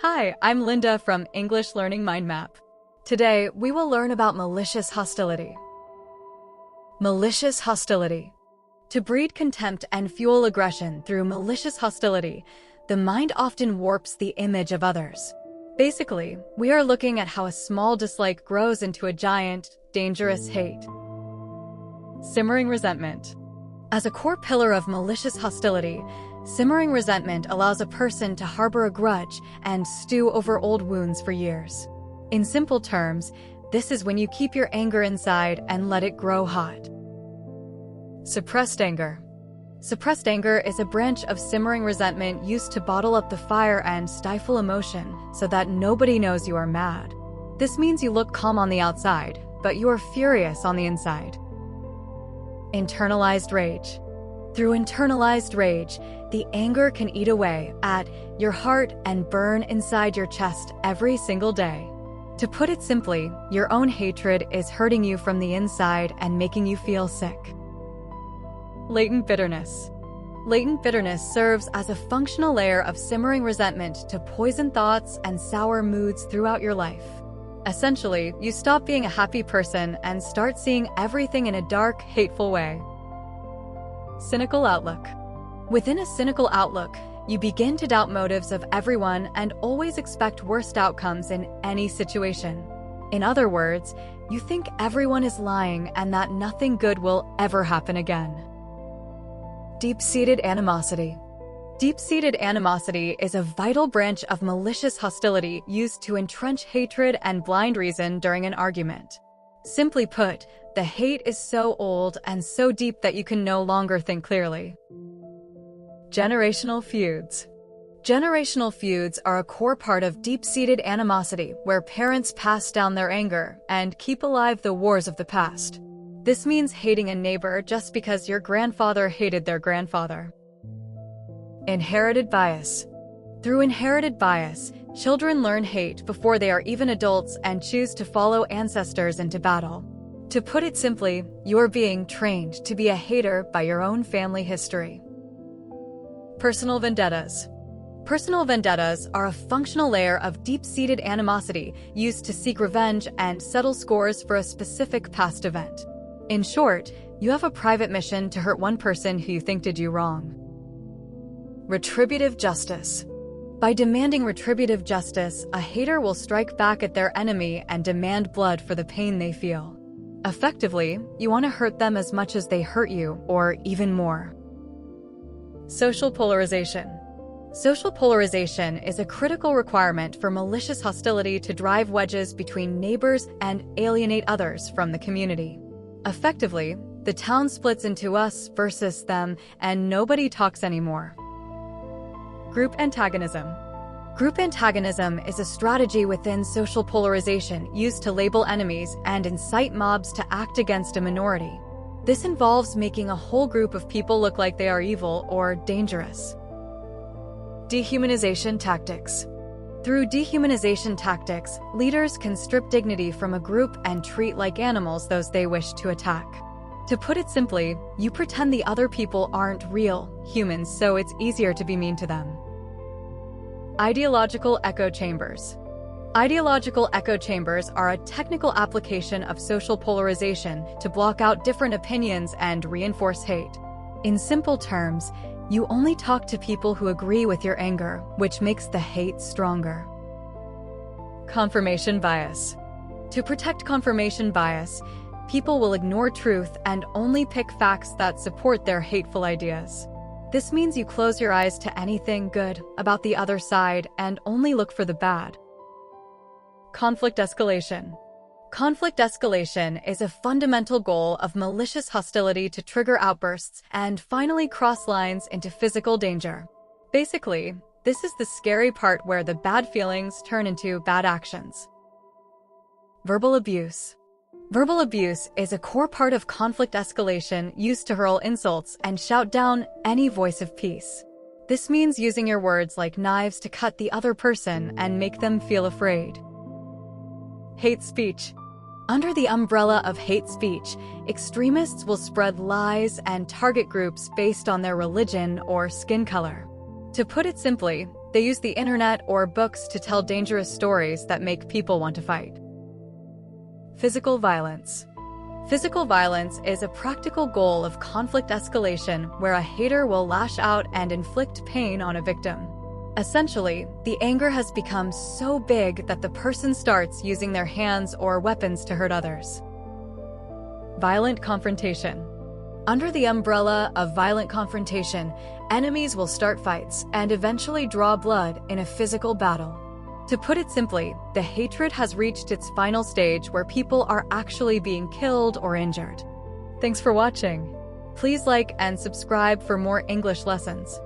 Hi, I'm Linda from English Learning Mind Map. Today, we will learn about malicious hostility. Malicious hostility. To breed contempt and fuel aggression through malicious hostility, the mind often warps the image of others. Basically, we are looking at how a small dislike grows into a giant, dangerous hate. Simmering resentment. As a core pillar of malicious hostility, simmering resentment allows a person to harbor a grudge and stew over old wounds for years. In simple terms, this is when you keep your anger inside and let it grow hot. Suppressed anger. Suppressed anger is a branch of simmering resentment used to bottle up the fire and stifle emotion so that nobody knows you are mad. This means you look calm on the outside, but you are furious on the inside. Internalized rage. Through internalized rage, the anger can eat away at your heart and burn inside your chest every single day. To put it simply, your own hatred is hurting you from the inside and making you feel sick. Latent bitterness. Latent bitterness serves as a functional layer of simmering resentment to poison thoughts and sour moods throughout your life. Essentially, you stop being a happy person and start seeing everything in a dark, hateful way. Cynical Outlook. Within a cynical outlook, you begin to doubt motives of everyone and always expect worst outcomes in any situation. In other words, you think everyone is lying and that nothing good will ever happen again. Deep-seated animosity. Deep-seated animosity is a vital branch of malicious hostility used to entrench hatred and blind reason during an argument. Simply put, the hate is so old and so deep that you can no longer think clearly. Generational feuds. Generational feuds are a core part of deep-seated animosity where parents pass down their anger and keep alive the wars of the past. This means hating a neighbor just because your grandfather hated their grandfather. Inherited bias. Through inherited bias, children learn hate before they are even adults and choose to follow ancestors into battle. To put it simply, you are being trained to be a hater by your own family history. Personal vendettas. Personal vendettas are a functional layer of deep-seated animosity used to seek revenge and settle scores for a specific past event. In short, you have a private mission to hurt one person who you think did you wrong. Retributive justice. By demanding retributive justice, a hater will strike back at their enemy and demand blood for the pain they feel. Effectively, you want to hurt them as much as they hurt you, or even more. Social polarization. Social polarization is a critical requirement for malicious hostility to drive wedges between neighbors and alienate others from the community. Effectively, the town splits into us versus them, and nobody talks anymore. Group antagonism. Group antagonism is a strategy within social polarization used to label enemies and incite mobs to act against a minority. This involves making a whole group of people look like they are evil or dangerous. Dehumanization tactics. Through dehumanization tactics, leaders can strip dignity from a group and treat like animals those they wish to attack. To put it simply, you pretend the other people aren't real humans, so it's easier to be mean to them. Ideological Echo-chambers. Ideological echo-chambers are a technical application of social polarization to block out different opinions and reinforce hate. In simple terms, you only talk to people who agree with your anger, which makes the hate stronger. Confirmation bias. To protect confirmation bias, people will ignore truth and only pick facts that support their hateful ideas. This means you close your eyes to anything good about the other side and only look for the bad. Conflict escalation. Conflict escalation is a fundamental goal of malicious hostility to trigger outbursts and finally cross lines into physical danger. Basically, this is the scary part where the bad feelings turn into bad actions. Verbal abuse. Verbal abuse is a core part of conflict escalation used to hurl insults and shout down any voice of peace. This means using your words like knives to cut the other person and make them feel afraid. Hate speech. Under the umbrella of hate speech, extremists will spread lies and target groups based on their religion or skin color. To put it simply, They use the internet or books to tell dangerous stories that make people want to fight. Physical violence. Physical violence is a practical goal of conflict escalation where a hater will lash out and inflict pain on a victim. Essentially, the anger has become so big that the person starts using their hands or weapons to hurt others. Violent confrontation. Under the umbrella of violent confrontation, enemies will start fights and eventually draw blood in a physical battle. To put it simply, the hatred has reached its final stage where people are actually being killed or injured. Thanks for watching. Please like and subscribe for more English lessons.